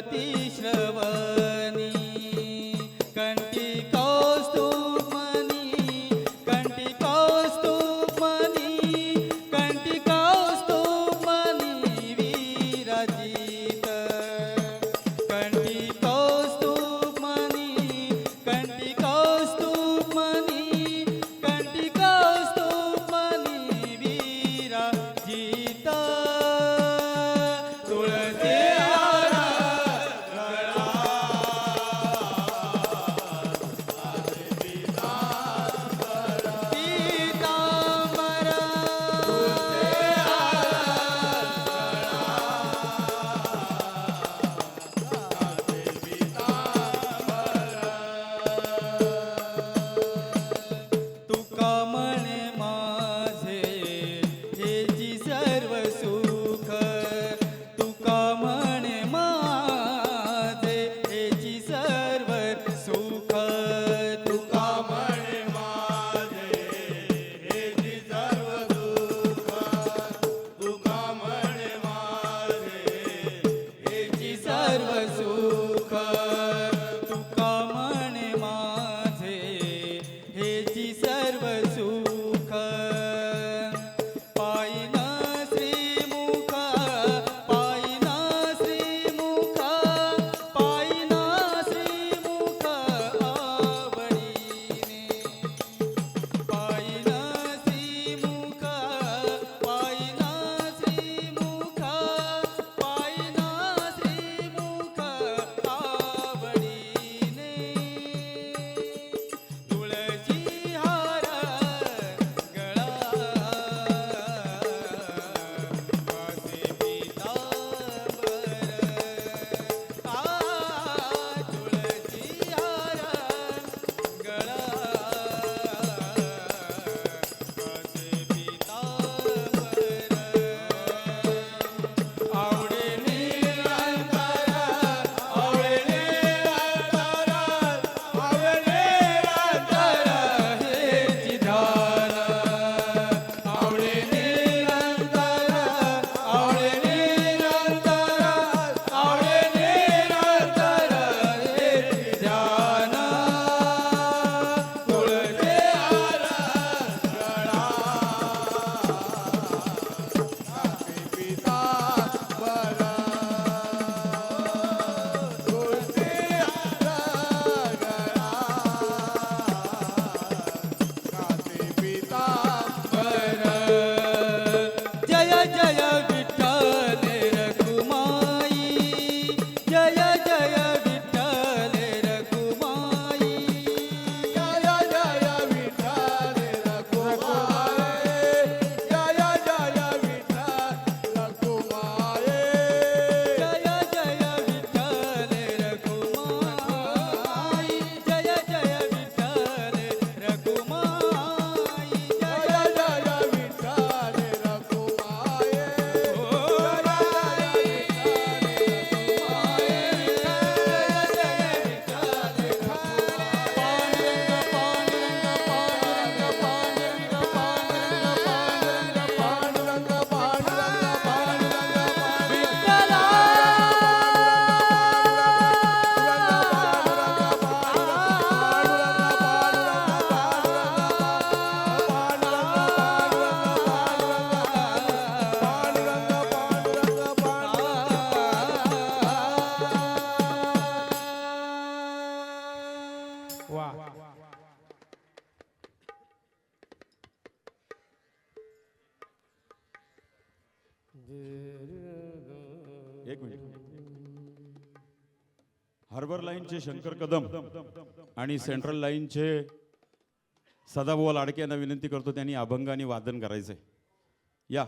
गणपती श्रवणी कंठी कौस्तुभमणी कंठी कौस्तुभमणी कंठी कौस्तुभमणी विराजित कंठी कौस्तुभमणी कंठी कौस्तुभमणी कंठी कौस्तुभमणी विराजित तुळसी तुका म्हणे माझे हेची सर्व सुख तुका म्हणे माझे हेची सर्व सुख तुका म्हणे माझे हेची सर्व सुख तुका म्हणे माझे हेची सर्व सुख तुका म्हणे माझे हेची सर्व सुख पायीन श्रीमुख पायीन श्रीमुख पायीन श्रीमुख आवडीने पायीन श्रीमुख पायीन श्रीमुख पायीन श्रीमुख आवडीने तुळशी हार गळा वासे पीतांबर तुळशी हार गळा वासे पीतांबर आवडे निरंतर आवडे निरंतर आवडे निरंतर हेची ध्यान आवडे निरंतर आवडे निरंतर आवडे निरंतर हेची ध्यान तुळशी हार गळा जय जय विठ्ठल रखुमाई जय जय विठ्ठल रखुमाई जय जय विठ्ठल रखुमाई जय जय विठ्ठल रखुमाई जय जय विठ्ठल रखुमाई जय जय विठ्ठल रखुमाई जय जय विठ्ठल रखुमाई एक मिनिट हार्बर लाईनचे शंकर कदम आणि सेंट्रल लाईनचे सदाभाऊ लाडके यांना विनंती करतो त्यांनी अभंग आणि वादन करायचंय या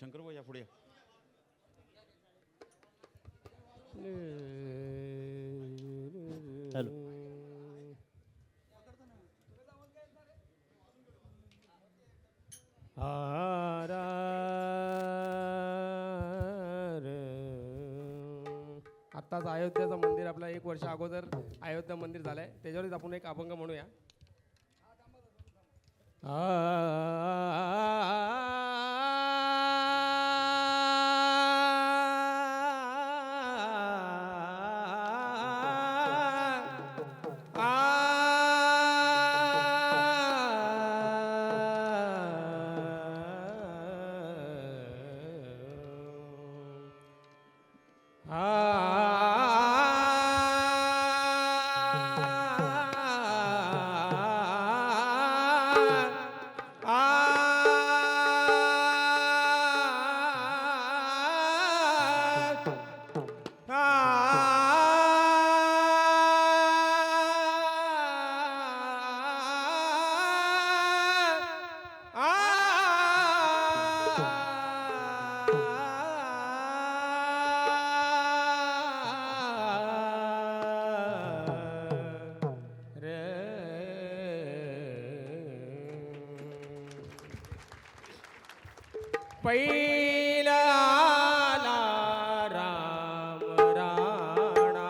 शंकरभाऊ या पुढे या. हॅलो आत्ताच अयोध्याचं मंदिर आपलं 1 वर्ष अगोदर अयोध्या मंदिर झालंय त्याच्यावरच आपण एक अभंग म्हणूया. पहिला आला राम राणा,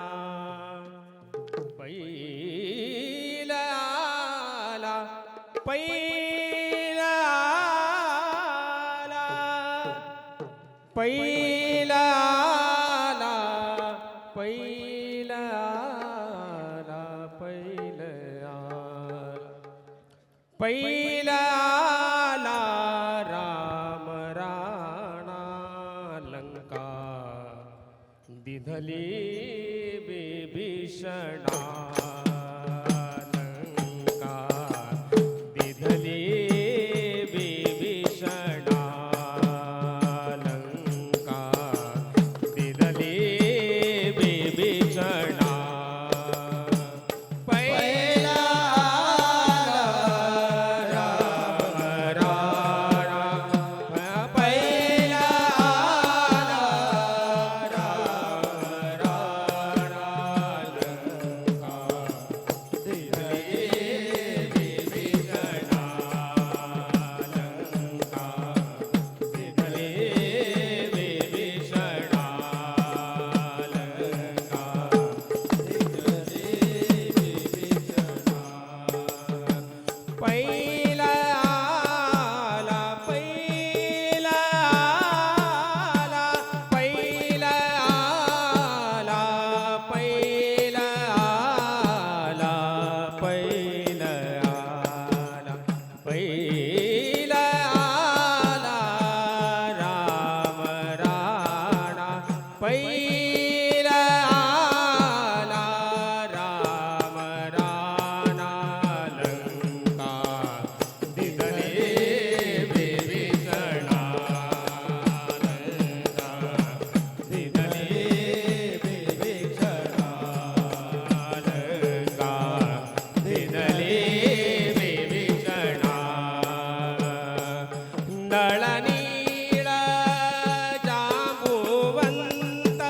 पहिला आला, पहिला आला, पहिला आला, पहिला आला, पहिला आला, पहिला आला राम राणा, लंका दिधली बिभीषणा, लंका दिधली बिभीषणा, लंका दिधली बिभीषणा, पहिला पहिला आला, पहिला आला, पहिला आला, पहिला आला, पहिला आला, पहिला आला राम राणा, पहिला आला राम राणा, लंका दिधली बिभीषणा, लंका दिधली बिभीषणा, लंका दिधली बिभीषणा, नळनीळ जांबुवंत,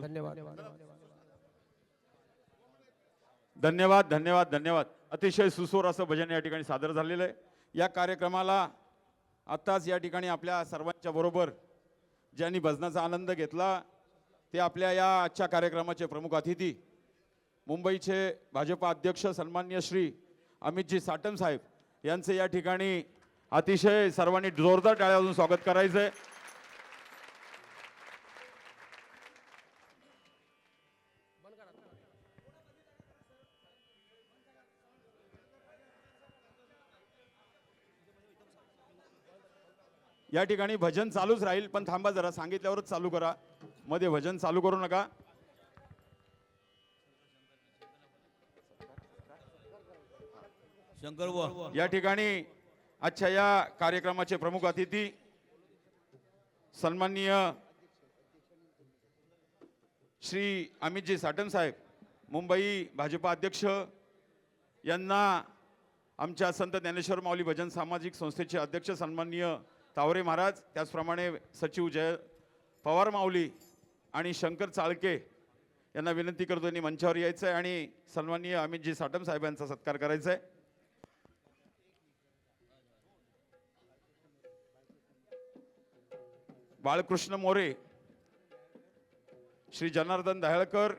धन्यवाद. धन्यवाद धन्यवाद धन्यवाद. अतिशय सुस्वर असं भजन या ठिकाणी सादर झालेलं आहे. या कार्यक्रमाला आत्ताच या ठिकाणी आपल्या सर्वांच्या बरोबर ज्यांनी भजनाचा आनंद घेतला ते आपल्या या आजच्या कार्यक्रमाचे प्रमुख अतिथी मुंबईचे भाजपा अध्यक्ष सन्माननीय श्री अमितजी साटम साहेब यांचे या ठिकाणी अतिशय सर्वांनी जोरदार टाळ्या वाजवून स्वागत करायचं आहे. या ठिकाणी भजन चालूच राहील पण थांबा जरा, सांगितल्यावरच चालू करा, मध्ये भजन चालू करू नका. शंकर या ठिकाणी आजच्या या कार्यक्रमाचे प्रमुख अतिथी सन्माननीय श्री अमितजी साटम साहेब मुंबई भाजपा अध्यक्ष यांना आमच्या संत ज्ञानेश्वर माऊली भजन सामाजिक संस्थेचे अध्यक्ष सन्माननीय तावरे महाराज, त्याचप्रमाणे सचिव जय पवार माऊली आणि शंकर चाळके यांना विनंती करतो यांनी मंचावर यायचं आहे आणि सन्माननीय अमितजी साटम साहेबांचा सत्कार करायचा आहे. बाळकृष्ण मोरे, श्री जनार्दन दहाळकर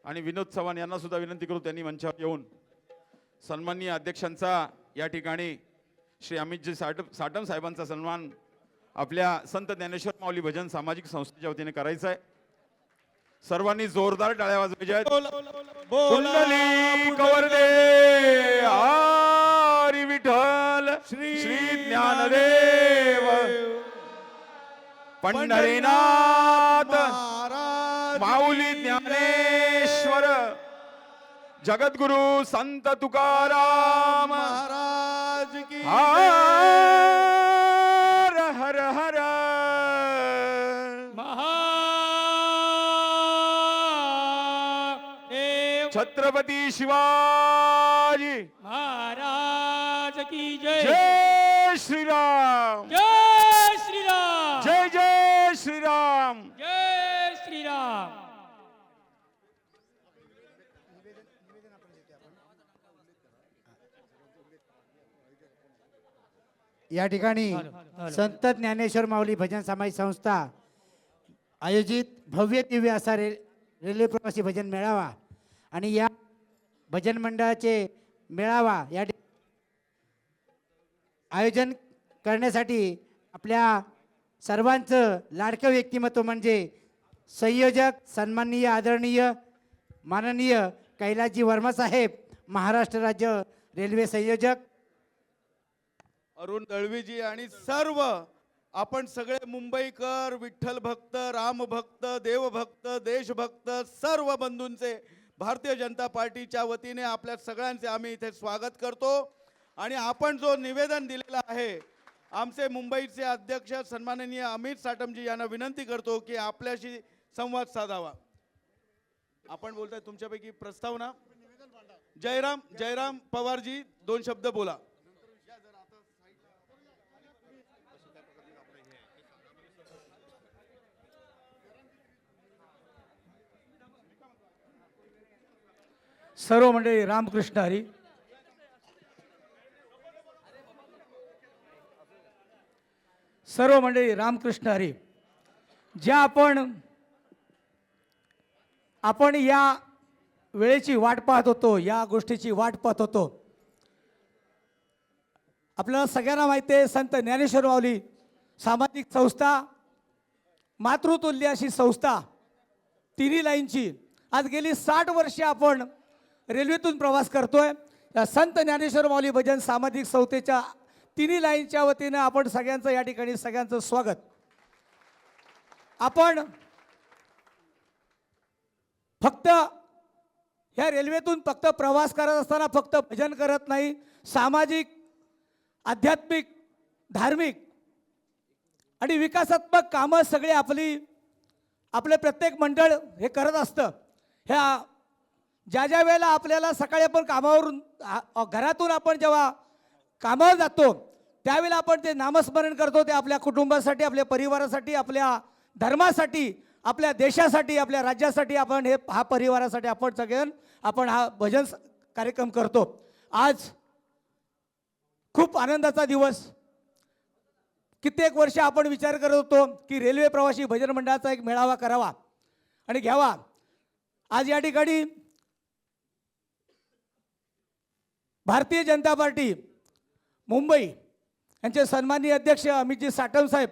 आणि विनोद चव्हाण यांना सुद्धा विनंती करू त्यांनी मंचावर येऊन सन्माननीय अध्यक्षांचा या ठिकाणी श्री अमितजी साटम साहेबांचा सन्मान आपल्या संत ज्ञानेश्वर माऊली भजन सामाजिक संस्थेच्या वतीने करायचा आहे. सर्वांनी जोरदार टाळ्या वाजवायच्या आहेत. कुंडली कवरदे हरी विठ्ठल श्री ज्ञानदेव पंढरीनाथ माऊली ज्ञानेश्वर जगद्गुरु संत तुकाराम महाराज की हर हर हर महादेव छत्रपती शिवाजी महाराज की जय. जय श्रीराम जय श्रीराम. जय जय श्रीराम. जय श्रीराम. या ठिकाणी संत ज्ञानेश्वर माऊली भजन सामाजिक संस्था आयोजित भव्य दिव्य असा रेल्वे प्रवासी भजन मेळावा आणि या भजन मंडळाचे मेळावा या आयोजन करण्यासाठी आपल्या सर्वांचं लाडकं व्यक्तिमत्व म्हणजे संयोजक सन्माननीय आदरणीय माननीय कैलासजी वर्मा साहेब, महाराष्ट्र राज्य रेल्वे संयोजक. अरुण दळवीजी आणि सर्व आपण सगळे मुंबईकर, विठ्ठल भक्त, राम भक्त, देवभक्त, देशभक्त सर्व बंधूंचे भारतीय जनता पार्टीच्या वतीने आपल्या सगळ्यांचे आम्ही इथे स्वागत करतो. आणि आपण जो निवेदन दिलेला आहे आमचे मुंबईचे अध्यक्ष सन्माननीय अमित साटमजी यांना विनंती करतो की आपल्याशी संवाद साधावा. आपण बोलताय तुमच्यापैकी प्रस्तावना. जयराम पवारजी 2 शब्द बोला. सर्व मंडळी रामकृष्ण हरी. सर्व मंडळी रामकृष्ण हरी. ज्या आपण या वेळेची वाट पाहत होतो, या गोष्टीची वाट पाहत होतो. आपल्याला सगळ्यांना माहिती आहे संत ज्ञानेश्वर माऊली सामाजिक संस्था, मातृतुल्य अशी संस्था, तिन्ही लाईनची. आज गेली 60 वर्षे आपण रेल्वेतून प्रवास करतोय. या संत ज्ञानेश्वर माऊली भजन सामाजिक संस्थेच्या तिन्ही लाईनच्या वतीनं आपण सगळ्यांचं या ठिकाणी सगळ्यांचं स्वागत. आपण फक्त ह्या रेल्वेतून फक्त प्रवास करत असताना फक्त भजन करत नाही, सामाजिक, आध्यात्मिक, धार्मिक आणि विकासात्मक कामं सगळे आपले प्रत्येक मंडळ हे करत असतं. ह्या ज्या वेळेला आपल्याला सकाळी आपण कामावरून घरातून आपण जेव्हा कामावर जातो त्यावेळेला आपण ते नामस्मरण करतो, ते आपल्या कुटुंबासाठी, आपल्या परिवारासाठी, आपल्या धर्मासाठी आपल्या देशासाठी आपल्या राज्यासाठी आपण हा परिवारासाठी आपण सगळेजण आपण हा भजन कार्यक्रम करतो. आज खूप आनंदाचा दिवस. कित्येक वर्ष आपण विचार करत होतो की रेल्वे प्रवासी भजन मंडळाचा एक मेळावा करावा आणि घ्यावा. आज या ठिकाणी भारतीय जनता पार्टी मुंबई यांचे सन्माननीय अध्यक्ष अमितजी साटम साहेब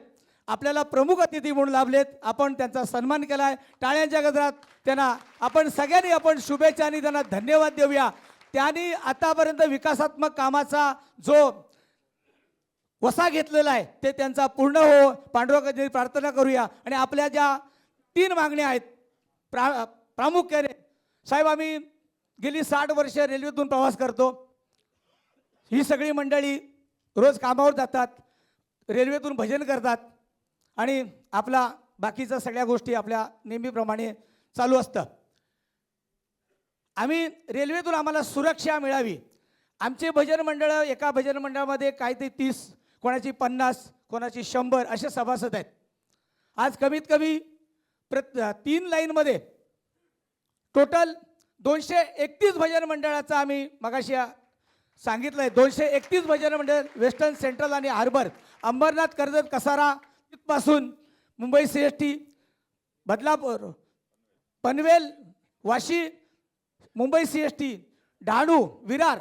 आपल्याला प्रमुख अतिथी म्हणून लाभलेत. आपण त्यांचा सन्मान केला आहे. टाळ्यांच्या गजरात त्यांना आपण सगळ्यांनी आपण शुभेच्छा आणि त्यांना धन्यवाद देऊया. त्यांनी आतापर्यंत विकासात्मक कामाचा जो वसा घेतलेला आहे ते त्यांचा पूर्ण हो पांडुरंगाची प्रार्थना करूया. आणि आपल्या ज्या 3 मागण्या आहेत प्रामुख्याने साहेब, आम्ही गेली 60 वर्ष रेल्वेतून प्रवास करतो. ही सगळी मंडळी रोज कामावर जातात, रेल्वेतून भजन करतात आणि आपला बाकीच्या सगळ्या गोष्टी आपल्या नेहमीप्रमाणे चालू असतं. आम्ही रेल्वेतून आम्हाला सुरक्षा मिळावी. आमचे भजन मंडळ, एका भजन मंडळामध्ये काय ते 30, कोणाची 50, कोणाची 100 असे सभासद आहेत. आज कमीत कमी 3 लाईनमध्ये टोटल 231 भजन मंडळाचा आम्ही मगाशी सांगितलं आहे. 231 भजन मंडळ वेस्टर्न, सेंट्रल आणि हार्बर, अंबरनाथ, कर्जत, कसारा तिथपासून मुंबई CST, बदलापूर, पनवेल, वाशी, मुंबई CST, डहाणू, विरार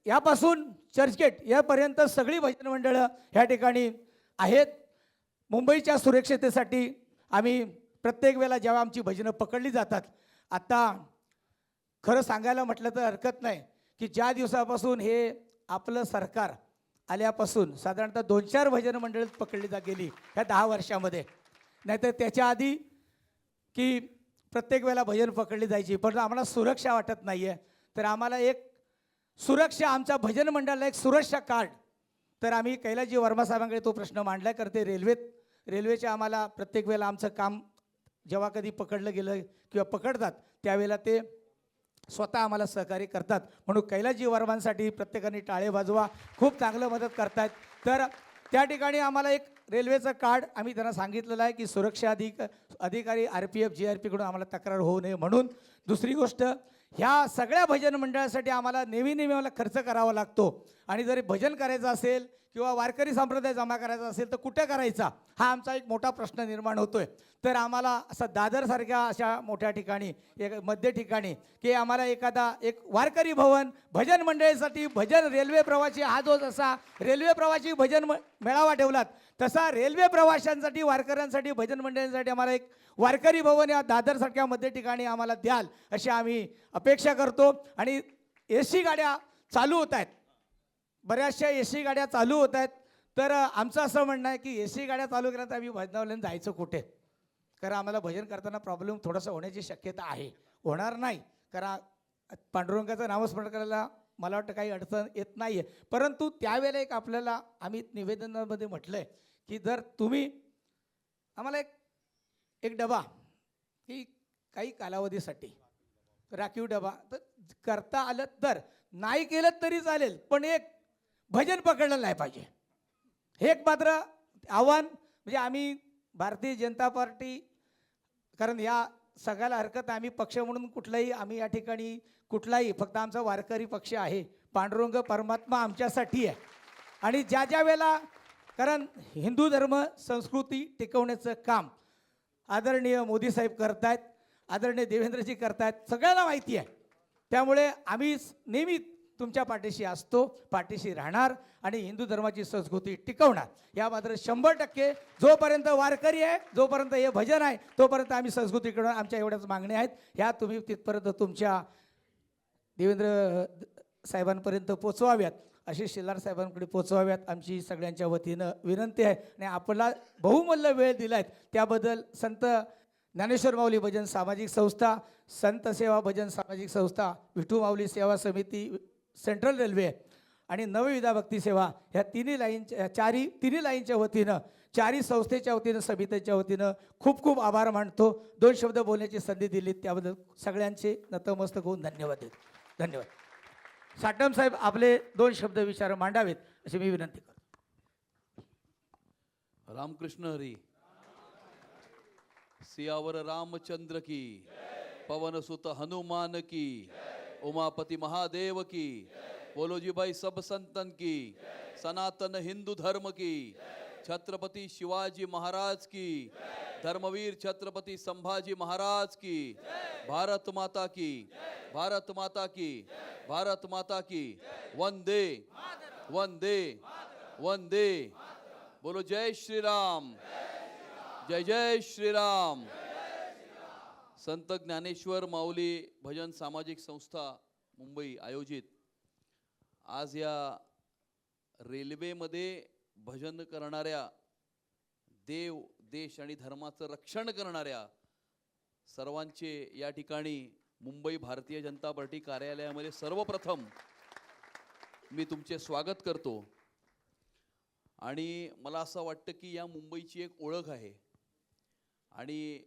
यापासून चर्चगेट यापर्यंत सगळी भजन मंडळं ह्या ठिकाणी आहेत. मुंबईच्या सुरक्षिततेसाठी आम्ही प्रत्येक वेळेला जेव्हा आमची भजनं पकडली जातात, आता खरं सांगायला म्हटलं तर हरकत नाही की ज्या दिवसापासून हे आपलं सरकार आल्यापासून साधारणतः 2-4 भजन मंडळी पकडली गेली ह्या 10 वर्षामध्ये. नाहीतर त्याच्या आधी की प्रत्येक वेळेला भजन पकडली जायची, पण आम्हाला सुरक्षा वाटत नाही आहे. तर आम्हाला एक सुरक्षा, आमच्या भजन मंडळाला एक सुरक्षा कार्ड, तर आम्ही कैलासजी वर्मा साहेबांकडे तो प्रश्न मांडला करते. रेल्वेचे आम्हाला प्रत्येक वेळेला आमचं काम जेव्हा कधी पकडलं गेलं किंवा पकडतात त्यावेळेला ते स्वतः आम्हाला सहकार्य करतात. म्हणून कैलासजी वर्मांसाठी प्रत्येकाने टाळे वाजवा, खूप चांगलं मदत करतायत. तर त्या ठिकाणी आम्हाला एक रेल्वेचं कार्ड आम्ही त्यांना सांगितलेलं आहे की सुरक्षा अधिकारी RPF GRP कडून आम्हाला तक्रार होऊ नये म्हणून. दुसरी गोष्ट, ह्या सगळ्या भजन मंडळासाठी आम्हाला नेहमी आम्हाला खर्च करावा लागतो. आणि जरी भजन करायचं असेल किंवा वारकरी संप्रदाय जमा करायचा असेल तर कुठे करायचा, हा आमचा एक मोठा प्रश्न निर्माण होतोय. तर आम्हाला असं दादरसारख्या अशा मोठ्या ठिकाणी, एक मध्य ठिकाणी, की आम्हाला एक वारकरी भवन भजन मंडळीसाठी, भजन रेल्वे प्रवासी, हा जो जसा रेल्वे प्रवासी भजन मेळावा ठेवलात तसा रेल्वे प्रवाशांसाठी, वारकऱ्यांसाठी, भजन मंडळींसाठी आम्हाला एक वारकरी भवन या दादरसारख्या मध्य ठिकाणी आम्हाला द्याल अशी आम्ही अपेक्षा करतो. आणि AC गाड्या चालू होत आहेत, बऱ्याचशा AC गाड्या चालू होत आहेत. तर आमचं असं म्हणणं आहे की AC गाड्या चालू केल्या तर आम्ही भजनावल्यानं जायचं कुठे? कारण आम्हाला भजन करताना प्रॉब्लेम थोडंसं होण्याची शक्यता आहे. होणार नाही, कारण पांडुरंगाचं नामस्मरण करायला मला वाटतं काही अडचण येत नाही आहे. परंतु त्यावेळेला एक आपल्याला आम्ही निवेदनामध्ये म्हटलं आहे की जर तुम्ही आम्हाला एक डबा की काही कालावधीसाठी राखीव डबा तर करता आलं, तर नाही केलं तरी चालेल, पण एक भजन पकडलं नाही पाहिजे. हे एक मात्र आव्हान. म्हणजे आम्ही भारतीय जनता पार्टी, कारण या सगळ्याला हरकत, आम्ही पक्ष म्हणून कुठलाही, आम्ही या ठिकाणी कुठलाही, फक्त आमचा वारकरी पक्ष आहे. पांडुरंग परमात्मा आमच्यासाठी आहे. आणि ज्या वेळेला, कारण हिंदू धर्म संस्कृती टिकवण्याचं काम आदरणीय मोदी साहेब करतायत, आदरणीय देवेंद्रजी करतायत, सगळ्यांना माहिती आहे. त्यामुळे आम्ही नेहमी तुमच्या पाठीशी असतो, पाठीशी राहणार आणि हिंदू धर्माची संस्कृती टिकवणार. या मात्र 100% जोपर्यंत वारकरी आहे, जोपर्यंत हे भजन आहे, तोपर्यंत आम्ही संस्कृती टिकवणार. आमच्या एवढ्याच मागण्या आहेत, ह्या तुम्ही तिथपर्यंत तुमच्या देवेंद्र साहेबांपर्यंत पोचवाव्यात, अशी शिल्लार साहेबांकडे पोचवाव्यात, आमची सगळ्यांच्या वतीनं विनंती आहे. आणि आपला बहुमूल्य वेळ दिलाय त्याबद्दल संत ज्ञानेश्वर माऊली भजन सामाजिक संस्था, संत सेवा भजन सामाजिक संस्था, विठू माऊली सेवा समिती, सेंट्रल रेल्वे आणि नवविधा भक्ती सेवा, ह्या तिन्ही लाईनच्या वतीनं, चारही संस्थेच्या वतीनं, समितीच्या वतीनं खूप खूप आभार मानतो. 2 शब्द बोलण्याची संधी दिली त्याबद्दल सगळ्यांचे नतमस्तक होऊन धन्यवाद देतो. धन्यवाद. साटम साहेब आपले 2 शब्द विचार मांडावेत अशी मी विनंती करतो. रामकृष्ण हरी. सियावर रामचंद्र की, पवन सुत हनुमान की, उमापति महादेव की, बोलो जी भाई सब संतन की, सनातन हिंदू धर्म की, छत्रपति शिवाजी महाराज की, धर्मवीर छत्रपति संभाजी महाराज की, भारत माता की, भारत माता की, भारत माता की, वंदे वंदे वंदे। बोलो जय श्री राम, जय जय श्री राम। संत ज्ञानेश्वर माऊली भजन सामाजिक संस्था मुंबई आयोजित आज या रेल्वेमध्ये भजन करणाऱ्या, देव देश आणि धर्माचं रक्षण करणाऱ्या सर्वांचे या ठिकाणी मुंबई भारतीय जनता पार्टी कार्यालयामध्ये सर्वप्रथम मी तुमचे स्वागत करतो। आणि मला असं वाटतं की या मुंबईची एक ओळख आहे आणि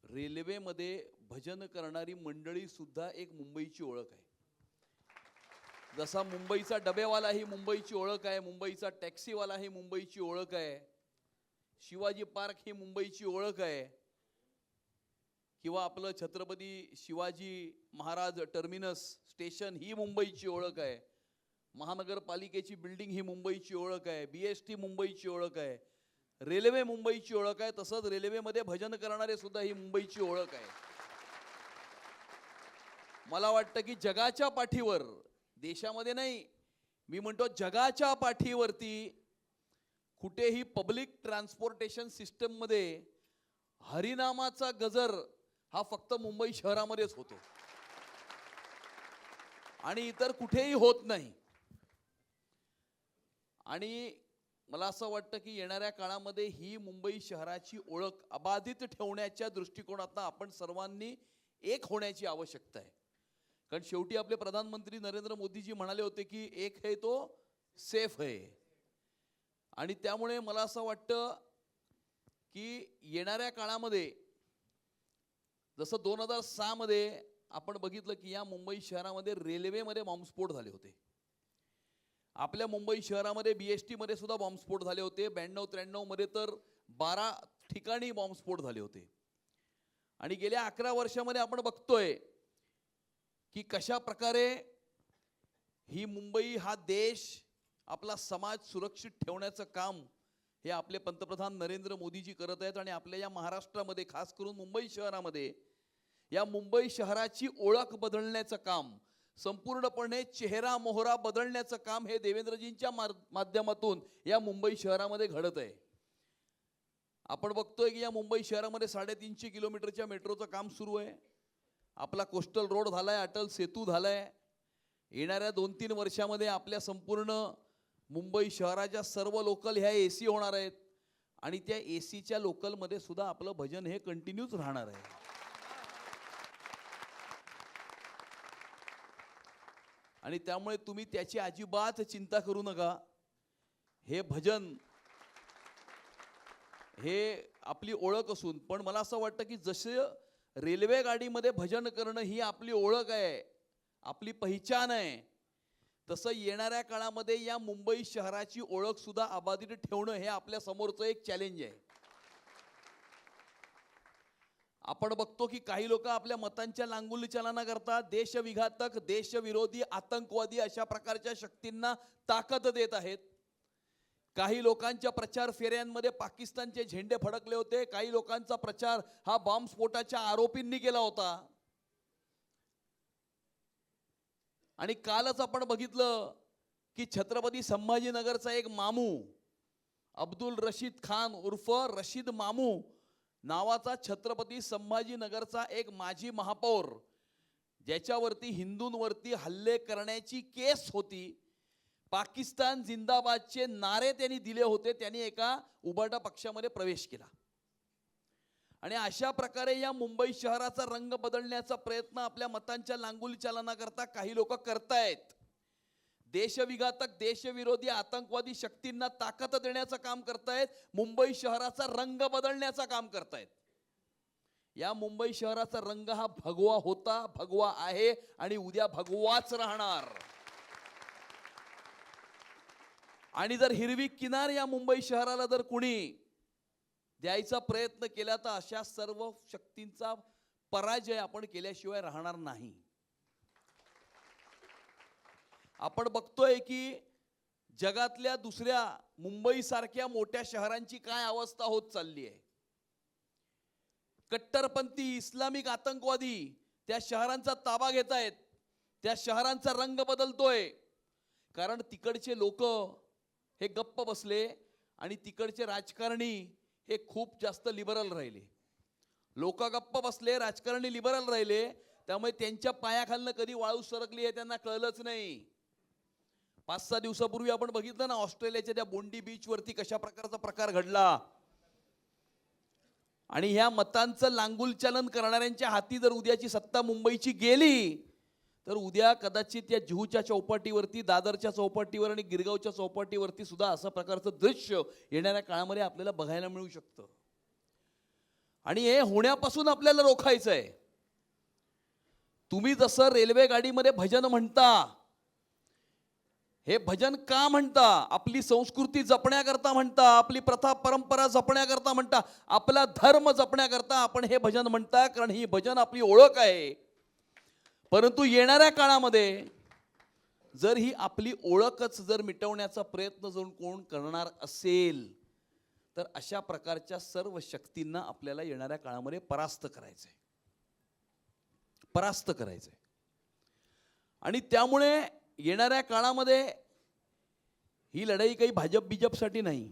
रेल्वेमध्ये भजन करणारी मंडळी सुद्धा एक मुंबईची ओळख आहे। जसा मुंबईचा डबेवाला ही मुंबईची ओळख आहे, मुंबईचा टॅक्सीवाला ही मुंबईची ओळख आहे, शिवाजी पार्क ही मुंबईची ओळख आहे, किंवा आपलं छत्रपती शिवाजी महाराज टर्मिनस स्टेशन ही मुंबईची ओळख आहे, महानगरपालिकेची बिल्डिंग ही मुंबईची ओळख आहे, BST मुंबईची ओळख आहे, रेल्वे मुंबईची ओळख आहे, तसंच रेल्वेमध्ये भजन करणारे सुद्धा ही मुंबईची ओळख आहे। मला वाटतं की जगाच्या पाठीवर, देशामध्ये नाही, मी म्हणतो जगाच्या पाठीवरती कुठेही पब्लिक ट्रान्सपोर्टेशन सिस्टम मध्ये हरिनामाचा गजर हा फक्त मुंबई शहरामध्येच होतो आणि इतर कुठेही होत नाही। आणि मला असं वाटतं की येणाऱ्या काळामध्ये ही मुंबई शहराची ओळख अबाधित ठेवण्याच्या दृष्टिकोनातून आपण सर्वांनी एक होण्याची आवश्यकता आहे। कारण शेवटी आपले प्रधानमंत्री नरेंद्र मोदीजी म्हणाले होते की एक है तो सेफ है, आणि त्यामुळे मला असं वाटतं की येणाऱ्या काळामध्ये जसं 2006 मध्ये आपण बघितलं की या मुंबई शहरामध्ये रेल्वेमध्ये बॉम्बस्फोट झाले होते, आपल्या मुंबई शहरामध्ये BST मध्ये सुद्धा बॉम्बस्फोट झाले होते, 92-93 मध्ये तर 12 ठिकाणी बॉम्बस्फोट झाले होते। आणि गेल्या 11 वर्षामध्ये आपण बघतोय की कशा प्रकारे ही मुंबई, हा देश, आपला समाज सुरक्षित ठेवण्याचं काम हे आपले पंतप्रधान नरेंद्र मोदीजी करत आहेत। आणि आपल्या या महाराष्ट्रामध्ये खास करून मुंबई शहरामध्ये या मुंबई शहराची ओळख बदलण्याचं काम, संपूर्णपणे चेहरा मोहरा बदलण्याचं काम हे देवेंद्रजींच्या माध्यमातून या मुंबई शहरामध्ये घडत आहे। आपण बघतोय की या मुंबई शहरामध्ये 350 किलोमीटरच्या मेट्रोचं काम सुरू आहे, आपला कोस्टल रोड झालाय, अटल सेतू झालाय। येणाऱ्या 2-3 वर्षामध्ये आपल्या संपूर्ण मुंबई शहराच्या सर्व लोकल ह्या AC होणार आहेत आणि त्या ACच्या लोकलमध्ये सुद्धा आपलं भजन हे कंटिन्यूच राहणार आहे। आणि त्यामुळे तुम्ही त्याची अजिबात चिंता करू नका। हे भजन हे आपली ओळख असून, पण मला असं वाटतं की जसे रेल्वे गाडीमध्ये भजन करणं ही आपली ओळख आहे, आपली पहिचान आहे, तसं येणाऱ्या काळामध्ये या मुंबई शहराची ओळख सुद्धा अबाधित ठेवणं हे आपल्या समोरचं एक चॅलेंज आहे। आपण बघतो की काही लोक आपल्या मतांच्या लांगुली चालना करतात, देशविघातक, देशविरोधी, आतंकवादी अशा प्रकारच्या शक्तींना ताकद देत आहेत। काही लोकांच्या प्रचार फेऱ्यांमध्ये पाकिस्तानचे झेंडे फडकले होते, काही लोकांचा प्रचार हा बॉम्बस्फोटाच्या आरोपींनी केला होता। आणि कालच आपण बघितलं की छत्रपती संभाजीनगरचा एक मामू अब्दुल रशीद खान उर्फ रशीद मामू नावाचा छत्रपती संभाजीनगरचा एक माजी महापौर, ज्याच्यावरती हिंदूंवरती हल्ले करण्याची केस होती, पाकिस्तान जिंदाबादचे नारे त्यांनी दिले होते, त्यांनी एका उबाटा पक्षामध्ये प्रवेश केला। आणि अशा प्रकारे या मुंबई शहराचा रंग बदलण्याचा प्रयत्न आपल्या मतांच्या लांगुली चालना करता काही लोक करतायत। देशविघातक, देशविरोधी, आतंकवादी शक्तींना ताकद देण्याचं काम करतायत, मुंबई शहराचा रंग बदलण्याचं काम करतायत। या मुंबई शहराचा रंग हा भगवा होता, भगवा आहे आणि उद्या भगवाच राहणार। आणि जर हिरवी किनार या मुंबई शहराला जर कुणी द्यायचा प्रयत्न केला तर अशा सर्व शक्तींचा पराजय आपण केल्याशिवाय राहणार नाही. आपण बघतोय की जगातल्या दुसऱ्या मुंबई सारख्या मोठ्या शहरांची काय अवस्था होत चालली आहे. कट्टरपंथी इस्लामिक आतंकवादी त्या शहरांचा ताबा घेत आहेत, त्या शहरांचा रंग बदलतोय. कारण तिकडचे लोक हे गप्प बसले आणि तिकडचे राजकारणी हे खूप जास्त लिबरल राहिले. लोक गप्प बसले, राजकारणी लिबरल राहिले, त्यामुळे त्यांच्या पायाखालनं कधी वाळू सरकली हे त्यांना कळलंच नाही. 5-6 दिवसापूर्वी आपण बघितलं ना ऑस्ट्रेलियाच्या त्या बोंडी बीच वरती कशा प्रकारचा प्रकार घडला. आणि ह्या मतांचं लांगुलचालन करणाऱ्यांच्या हाती जर उद्याची सत्ता मुंबईची गेली तर उद्या कदाचित या जुहूच्या चौपाटीवरती, दादरच्या चौपाटीवर आणि गिरगावच्या चौपाटीवरती सुद्धा असं प्रकारचं दृश्य येणाऱ्या काळामध्ये आपल्याला बघायला मिळू शकतं. आणि हे होण्यापासून आपल्याला रोखायचं आहे. तुम्ही जसं रेल्वे गाडीमध्ये भजन म्हणता, हे भजन का म्हणता? आपली संस्कृती जपण्याकरता म्हणता, आपली प्रथा परंपरा जपण्याकरता म्हणता, आपला धर्म जपण्याकरता आपण हे भजन म्हणता, कारण ही भजन आपली ओळख आहे. परंतु येणाऱ्या काळामध्ये जर ही आपली ओळखच जर मिटवण्याचा प्रयत्न जर कोण करणार असेल तर अशा प्रकारच्या सर्व शक्तींना आपल्याला येणाऱ्या काळामध्ये परास्त करायचंय, परास्त करायचंय. आणि त्यामुळे येणाऱ्या काळामध्ये ही लढाई काही भाजप बिजपसाठी नाही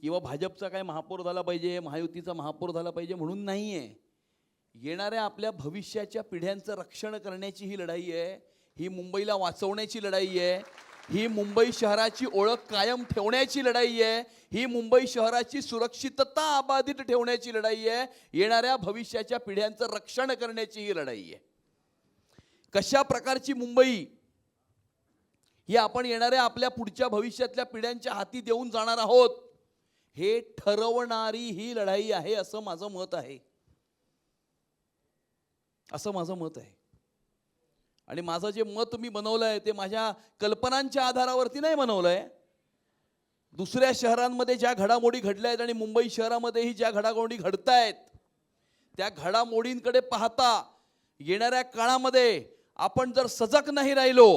किंवा भाजपचा काय महापौर झाला पाहिजे, महायुतीचा महापौर झाला पाहिजे म्हणून नाही आहे. येणाऱ्या आपल्या भविष्याच्या पिढ्यांचं रक्षण करण्याची ही लढाई आहे. ही मुंबईला वाचवण्याची लढाई आहे. ही मुंबई शहराची ओळख कायम ठेवण्याची लढाई आहे. ही मुंबई शहराची सुरक्षितता अबाधित ठेवण्याची लढाई आहे. येणाऱ्या भविष्याच्या पिढ्यांचं रक्षण करण्याची ही लढाई आहे. कशा प्रकारची मुंबई ही आपण येणाऱ्या आपल्या पुढच्या भविष्यातल्या पिढ्यांच्या हाती देऊन जाणार आहोत हे ठरवणारी ही लढाई आहे, असं माझं मत आहे. असं माझं मत आहे. आणि माझं जे मत मी बनवलंय ते माझ्या कल्पनांच्या आधारावरती नाही बनवलंय. दुसऱ्या शहरांमध्ये ज्या घडामोडी घडल्या आहेत आणि मुंबई शहरामध्येही ज्या घडामोडी घडतायत त्या घडामोडींकडे पाहता येणाऱ्या काळामध्ये आपण जर सजग नाही राहिलो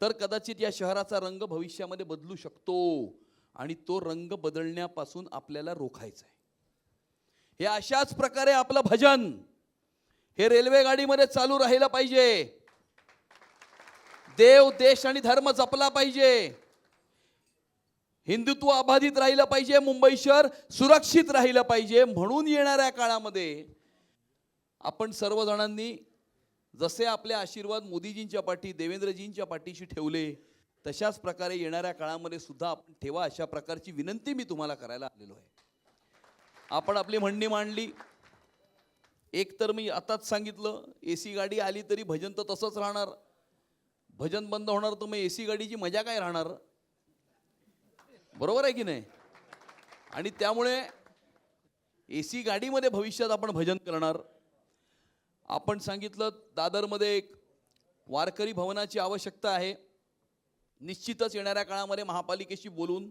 तर कदाचित या शहराचा रंग भविष्यामध्ये बदलू शकतो आणि तो रंग बदलण्यापासून आपल्याला रोखायचं आहे. हे अशाच प्रकारे आपलं भजन हे रेल्वे गाडीमध्ये चालू राहिलं पाहिजे. देव, देश आणि धर्म जपला पाहिजे. हिंदुत्व अबाधित राहिलं पाहिजे. मुंबई शहर सुरक्षित राहिलं पाहिजे. म्हणून येणाऱ्या काळामध्ये आपण सर्वजणांनी जसे आपले आशीर्वाद मोदीजींच्या पाठी, देवेंद्रजींच्या पाठीशी ठेवले तशाच प्रकारे येणाऱ्या काळामध्ये सुद्धा आपण ठेवा, अशा प्रकारची विनंती मी तुम्हाला करायला आलेलो आहे. आपण आपली म्हणणी मांडली. एक तर मी आताच सांगितलं, AC गाडी आली तरी भजन तर तसंच राहणार. भजन बंद होणार तर मग AC गाडीची मजा काय राहणार? बरोबर आहे की नाही? आणि त्यामुळे AC गाडीमध्ये भविष्यात आपण भजन करणार. आपण सांगितलं दादरमध्ये एक वारकरी भवनाची आवश्यकता आहे. निश्चितच येणाऱ्या काळामध्ये महापालिकेशी बोलून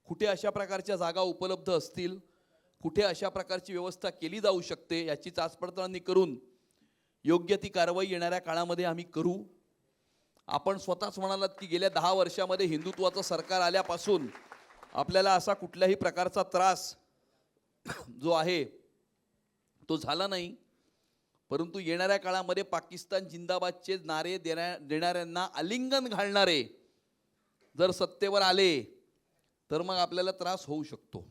कुठे अशा प्रकारच्या जागा उपलब्ध असतील, कुठे अशा प्रकारची व्यवस्था केली जाऊ शकते याची चाचपडताळणी करून योग्य ती कारवाई येणाऱ्या काळामध्ये आम्ही करू. आपण स्वतःच म्हणालात की गेल्या 10 वर्षामध्ये हिंदुत्वाचं सरकार आल्यापासून आपल्याला असा कुठल्याही प्रकारचा त्रास जो आहे तो झाला नाही. परंतु येणाऱ्या काळामध्ये पाकिस्तान जिंदाबादचे नारे देणाऱ्यांना आलिंगन घालणारे जर सत्तेवर आले तर मग आपल्याला त्रास होऊ शकतो.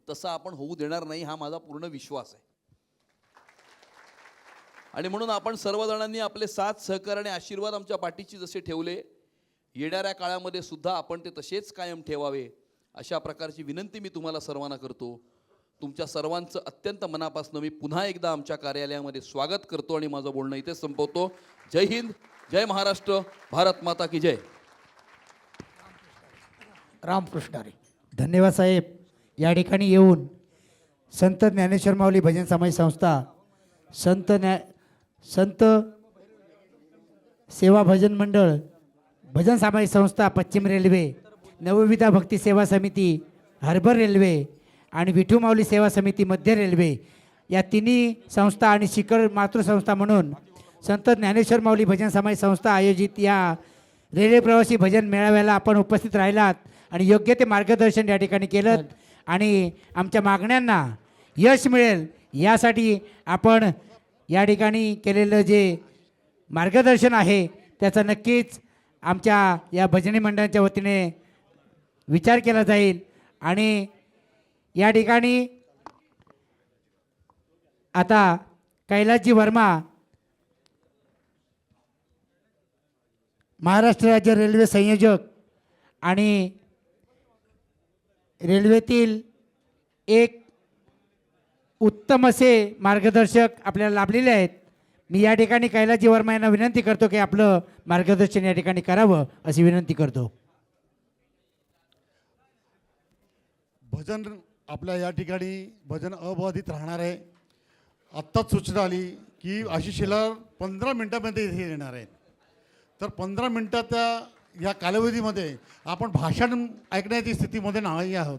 तसं आपण होऊ देणार नाही हा माझा पूर्ण विश्वास आहे. आणि म्हणून आपण सर्वजणांनी आपले साथ, सहकार आणि आशीर्वाद आमच्या पाठीशी जसे ठेवले येणाऱ्या काळामध्ये सुद्धा आपण ते तसेच कायम ठेवावे अशा प्रकारची विनंती मी तुम्हाला सर्वांना करतो. तुमच्या सर्वांचं अत्यंत मनापासून मी पुन्हा एकदा आमच्या कार्यालयामध्ये स्वागत करतो आणि माझं बोलणं इथे संपवतो. जय हिंद, जय महाराष्ट्र, भारत माता की जय. रामकृष्ण हरी. धन्यवाद साहेब. या ठिकाणी येऊन संत ज्ञानेश्वर माऊली भजन समाज संस्था, संत सेवा भजन मंडळ, भजन सामाजिक संस्था, पश्चिम रेल्वे, नवविधा भक्ती सेवा समिती, हार्बर रेल्वे आणि विठू माऊली सेवा समिती मध्य रेल्वे या तिन्ही संस्था आणि शिखर मातृसंस्था म्हणून संत ज्ञानेश्वर माऊली भजन समाज संस्था आयोजित या रेल्वे प्रवासी भजन मेळाव्याला आपण उपस्थित राहिलात आणि योग्य ते मार्गदर्शन या ठिकाणी केलं आणि आमच्या मागण्यांना यश मिळेल यासाठी आपण या ठिकाणी केलेलं जे मार्गदर्शन आहे त्याचा नक्कीच आमच्या या भजनी मंडळाच्या वतीने विचार केला जाईल आणि या ठिकाणी आता कैलासजी वर्मा महाराष्ट्र राज्य रेल्वे संयोजक आणि रेल्वेतील एक उत्तम असे मार्गदर्शक आपल्याला लाभलेले आहेत. मी या ठिकाणी कैलासजी वर्मा यांना विनंती करतो की आपलं मार्गदर्शन या ठिकाणी करावं अशी विनंती करतो. भजन आपल्या या ठिकाणी भजन अबाधित राहणार आहे. आत्ताच सूचना आली की आशिष शेलार 15 मिनिटामध्ये इथे येणार आहेत. तर 15 मिनिटाच्या या कालावधीमध्ये आपण भाषण ऐकण्याची स्थितीमध्ये नाही आहोत.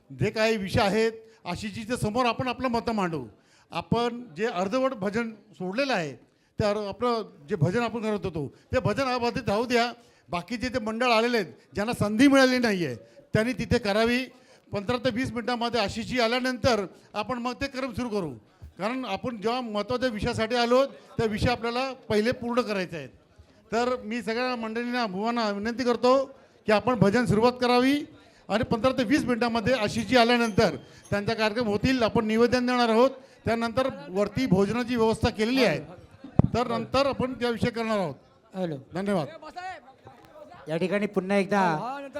जे काही विषय आहेत आशिषजीच्या समोर आपण आपलं मतं मांडू. आपण जे अर्धवट भजन सोडलेलं आहे ते आपलं जे भजन आपण करत होतो ते भजन अबाधित राहू द्या. बाकीचे ते मंडळ आलेले आहेत ज्यांना संधी मिळाली नाही आहे त्यांनी तिथे करावी. 15 ते 20 मिनिटामध्ये आशिषजी आल्यानंतर आपण मग ते क्रम सुरू करू. कारण आपण जेव्हा महत्त्वाच्या विषयासाठी आलो त्या विषय आपल्याला पहिले पूर्ण करायचे आहेत. तर मी सगळ्या मंडळींना भावांना विनंती करतो की आपण भजन सुरुवात करावी आणि 15 ते 20 मिनिटामध्ये आशिषजी आल्यानंतर त्यांचा कार्यक्रम होतील. आपण निवेदन देणार आहोत. त्यानंतर वरती भोजनाची व्यवस्था केलेली आहे. तर नंतर आपण त्याविषयी करणार आहोत. हॅलो, धन्यवाद. या ठिकाणी पुन्हा एकदा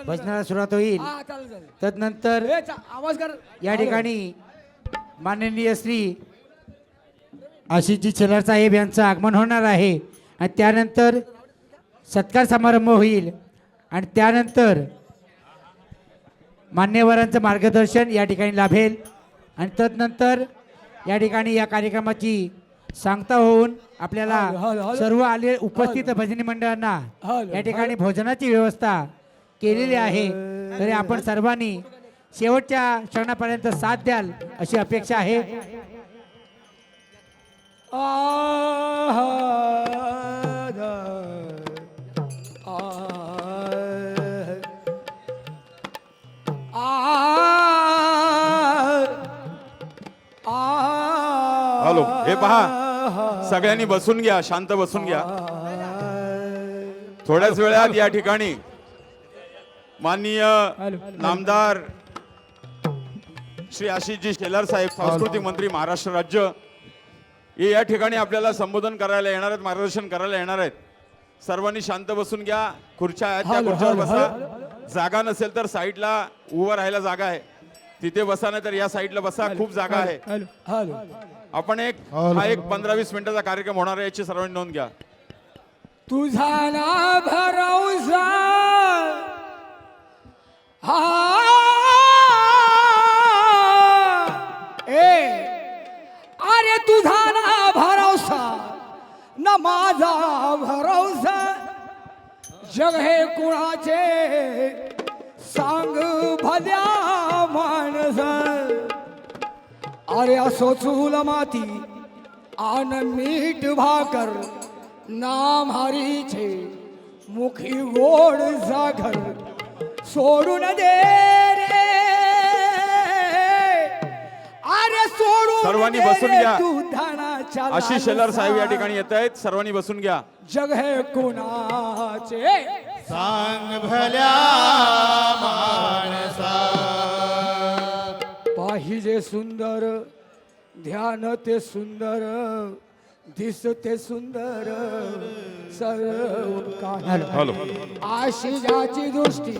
भजनाला सुरुवात होईल. तदनंतर आवाज कर. या ठिकाणी माननीय श्री आशिषजी शेलार साहेब यांचं आगमन होणार आहे आणि त्यानंतर सत्कार समारंभ होईल आणि त्यानंतर मान्यवरांचं मार्गदर्शन या ठिकाणी लाभेल आणि तदनंतर या ठिकाणी या कार्यक्रमाची सांगता होऊन आपल्याला सर्व आले उपस्थित भजनी मंडळांना या ठिकाणी भोजनाची व्यवस्था केलेली आहे. तरी आपण सर्वांनी शेवटच्या क्षणापर्यंत साथ द्याल अशी अपेक्षा आहे. हॅलो, हे पहा सगळ्यांनी बसून घ्या, शांत बसून घ्या. थोड्याच वेळात या ठिकाणी माननीय नामदार श्री आशिषजी शेलार साहेब सांस्कृतिक मंत्री महाराष्ट्र राज्य हे या ठिकाणी आपल्याला संबोधन करायला येणार आहेत, मार्गदर्शन करायला येणार आहेत. सर्वांनी शांत बसून घ्या. खुर्च्या आहेत त्या खुर्च्यावर बसा. जागा नसेल तर साईडला उभं राहायला जागा आहे तिथे बसा, नाही तर या साईडला बसा. खूप जागा आहे. आपण हा एक 15-20 मिनिटाचा कार्यक्रम होणार आहे याची सर्वांनी नोंद घ्या. तुझा ना भरवसा अरे तुझा ना भरवसा न माझा भरवसा. जग हे कुणाचे सांग भल्या माणसा. अरे असो चूल माती आन मीठ भाकर नाम हरीचे मुखी गोड सागर. सोडून दे रे अरे सोडून सर्वांनी दे बसून रे घ्या. तू धनाच्या आशिष शेलार साहेब या ठिकाणी येत आहेत. सर्वांनी बसून घ्या. जग हे कुणाचे सांग भल्या माणसा. पाहिजे सुंदर ध्यान ते सुंदर दिसते सुंदर सर्व काही. हॅलो, आशिषाची दृष्टी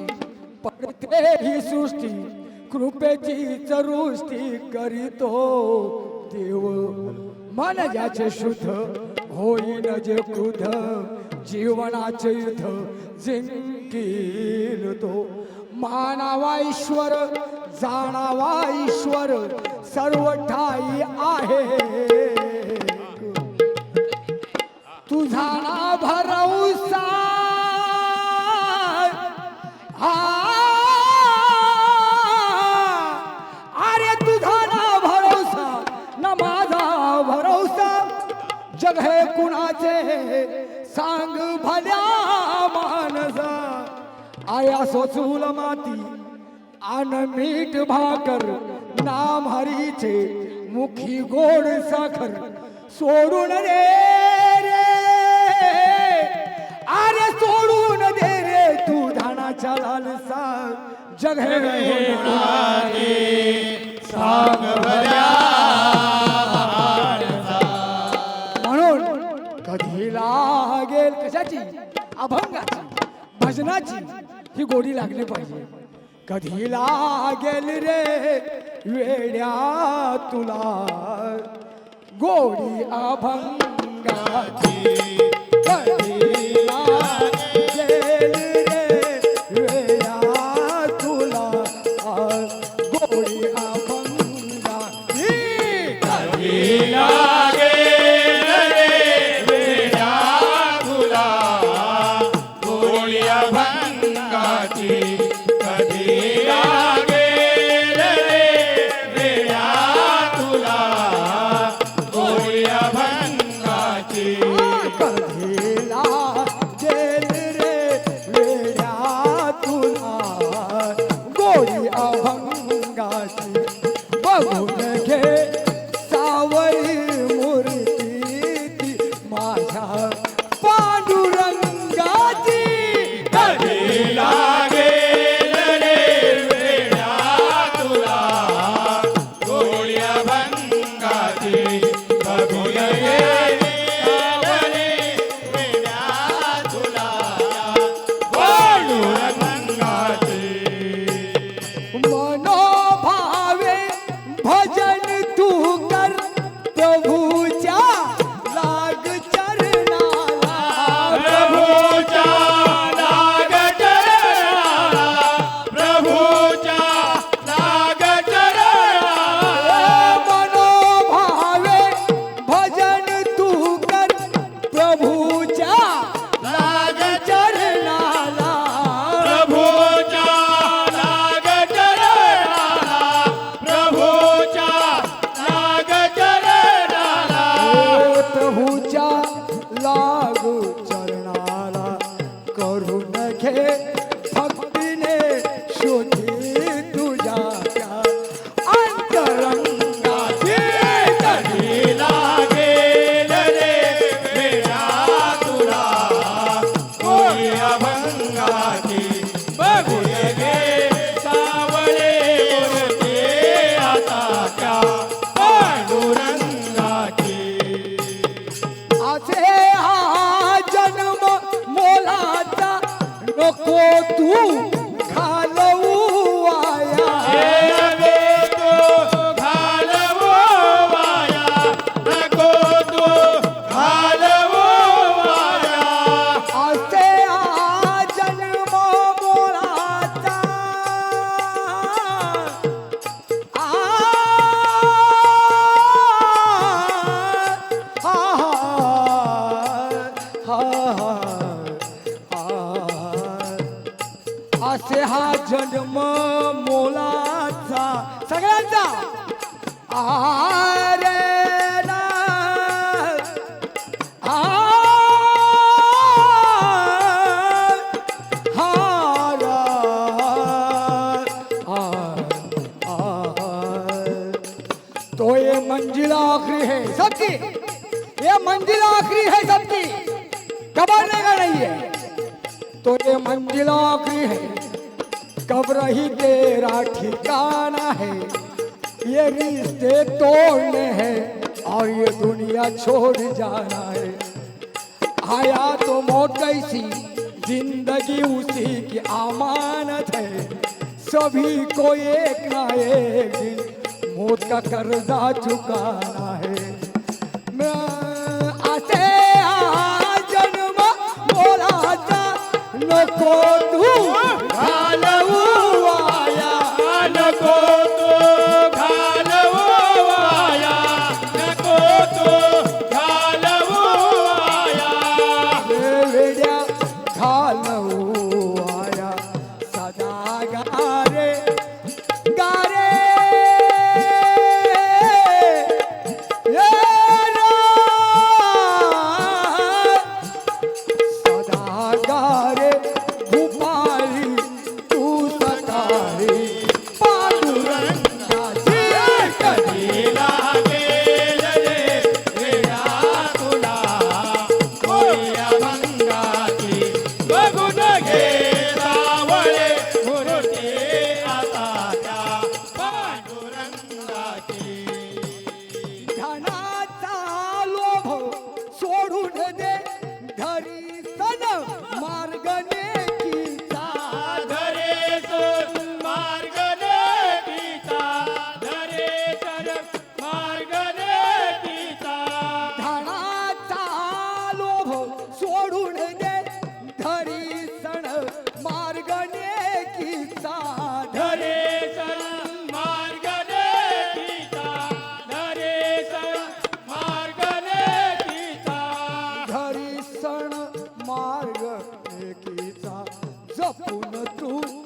पडते ही सृष्टी कृपेची चरुष्टी करीतो देव. मन ज्याचे शुद्ध होईन जे क्रुद्ध जीवनाचे युद्ध जिंकील तो. मानावा ईश्वर जाणावा ईश्वर सर्व ठाई आहे. तुझा ना भरवसा आया सोचूल माती आन मीठ भाकर नाम हरीचे मुखी गोड साखर सोडून दे रे अरे सोडून दे रे तू धानाच्या लालसा जग म्हणून कधी लागेल कशाची अभंगाची भजनाची ही गोडी लागली पाहिजे कधी लागेल रे वेड्या तुला गोडी अभंगाची कधी लागेल रे वेड्या तुला गोडी अभंगाची कधी लागेल रे वेड्या तुला गोडी अभंगाची कधी लागेल रे वेड्या तुला गोडी अभंगाची कधी लागेल रे वेड्या तुला गोडी अभंगाची बघून घे सावळी मूर्ती ती माझ्या पांडुरंगाची कधी लागेल रे वेड्या तुला गोडी अभंगाची बघून घे सावळी वेड्या तुला पांडुरंगाची मनोभावे भजन तू कर प्रभूच्या लाग चरणाला प्रभूच्या लाग चरणाला प्रभूच्या लाग चरणाला मनोभावे भजन तू कर प्रभूच्या लाग चरणाला प्रभूच्या लाग चरणाला प्रभूच्या लाग चरणाला प्रभूच्या लाग चरणाला करून घे भक्तीने शोधी तुझ्या त्या अंतरंगाची कधी लागेल रे वेड्या तुला गोडी अभंगाची बघून घे सावळे मूर्ती आता त्या पांडुरंगाची असे हा जन्म मोलाचा नको तू घालवू वाया नको घालवू वाया नको तू घालवू वाया असे हा जन्म मोलाचा असे हा जन्म मोलाचा सगळ्यांचा आरे ना तो ये मंजिल आखिरी है सबकी ये मंजिल आखिरी है सबकी घबराने का नहीं है तो ये मंजिल आखिरी है कब्र ही तेरा ठिकाना है ये रिश्ते तोड़ने हैं और ये दुनिया छोड़ जाना है आया तो मौत कैसी जिंदगी उसी की अमानत है सभी को एक ना एक दिन मौत का कर्जा चुकाना है मैं आते आ जन्म मोलाचा नको तू घालवू वाया नको तू घालवू वाया नको तू घालवू वाया वेड्या घालवू वाया सदा गारे गारे सदा गारे भूपाली जपून तू